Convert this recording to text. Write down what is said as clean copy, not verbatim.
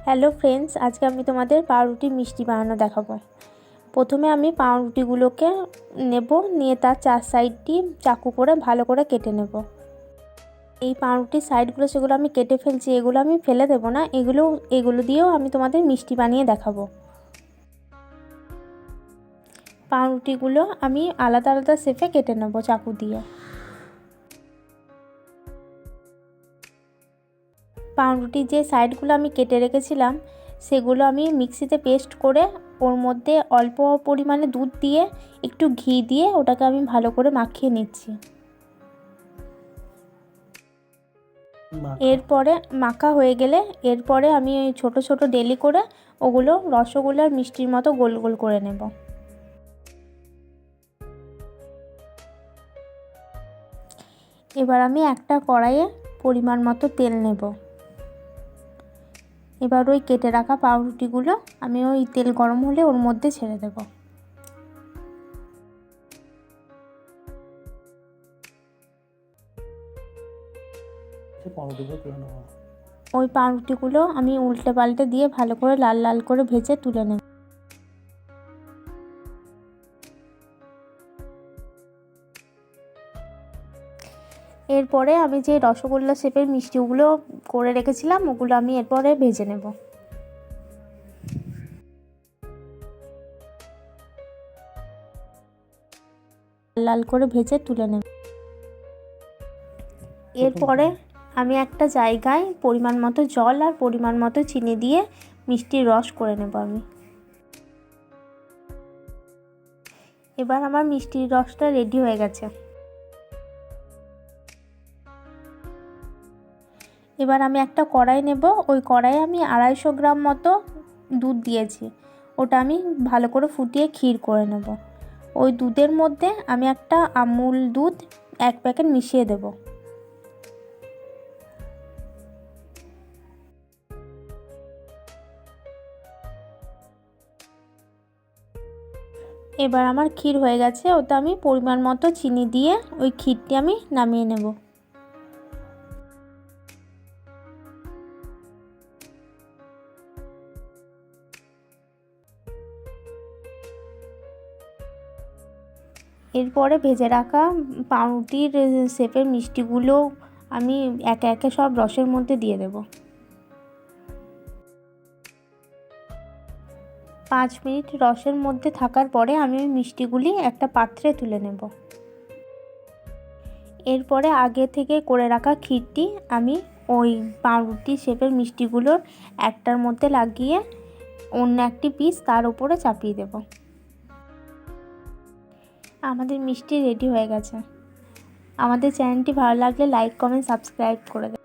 Hello friends, আজকে আমি তোমাদের পাউরুটি মিষ্টি বানানো দেখাবো। প্রথমে আমি পাউরুটিগুলোকে নিয়ে তার চার সাইডটি চাকু করে ভালো করে কেটে নেব। এই পাউরুটির সাইডগুলো সেগুলো আমি কেটে ফেলছি, এগুলো আমি ফেলে দেবো না, এগুলো দিয়েও আমি তোমাদের মিষ্টি বানিয়ে দেখাবো। পাউরুটিগুলো আমি আলাদা আলাদা শেপে কেটে নেব চাকু দিয়ে। পাউরুটির যে সাইডগুলো আমি কেটে রেখেছিলাম সেগুলো আমি মিক্সিতে পেস্ট করে ওর মধ্যে অল্প পরিমাণে দুধ দিয়ে একটু ঘি দিয়ে ওটাকে আমি ভালো করে মাখিয়ে নিচ্ছি। এরপরে মাখা হয়ে গেলে এরপরে আমি ওই ছোটো ছোটো ডেলি করে ওগুলো রসগোল্লার মিষ্টির মতো গোল গোল করে নেব। এবার আমি একটা কড়াইয়ে পরিমাণ মতো তেল নেব। এবার ওই কেটে রাখা পাউরুটিগুলো আমি ওই তেল গরম হলে ওর মধ্যে ছেড়ে দেব। ওই পাউরুটিগুলো আমি উল্টে পাল্টে দিয়ে ভালো করে লাল লাল করে ভেজে তুলে নেব। এরপরে আমি যে রসগোল্লা শেপের মিষ্টিগুলো করে রেখেছিলাম ওগুলো আমি এরপরে ভেজে নেব। লাল করে ভেজে তুলে নেব। এরপরে আমি একটা জায়গায় পরিমাণ মতো জল আর পরিমাণ মতো চিনি দিয়ে মিষ্টির রস করে নেব আমি। এবার আমার মিষ্টির রসটা রেডি হয়ে গেছে। এবার আমি একটা কড়াই নেব, ওই কড়াইয়ে আমি 250 গ্রাম মতো দুধ দিয়েছি, ওটা আমি ভালো করে ফুটিয়ে ক্ষীর করে নেব। ওই দুধের মধ্যে আমি একটা আমুল দুধ 1 প্যাকেট মিশিয়ে দেব। এবার আমার ক্ষীর হয়ে গেছে, ওটা আমি পরিমাণ মতো চিনি দিয়ে ওই ক্ষীরটি আমি নামিয়ে নেব। এরপরে ভেজে রাখা পাউরুটির শেপের মিষ্টিগুলো আমি একে একে সব রসের মধ্যে দিয়ে দেব। 5 মিনিট রসের মধ্যে থাকার পরে আমি ওই মিষ্টিগুলি একটা পাত্রে তুলে নেব। এরপরে আগে থেকে করে রাখা ক্ষীরটি আমি ওই পাউরুটি শেপের মিষ্টিগুলোর একটার মধ্যে লাগিয়ে অন্য একটি পিস তার উপরে চাপিয়ে দেব। আমাদের মিষ্টি রেডি হয়ে গেছে। আমাদের চ্যানেলটি ভালো লাগলে লাইক, কমেন্ট, সাবস্ক্রাইব করে দেবেন।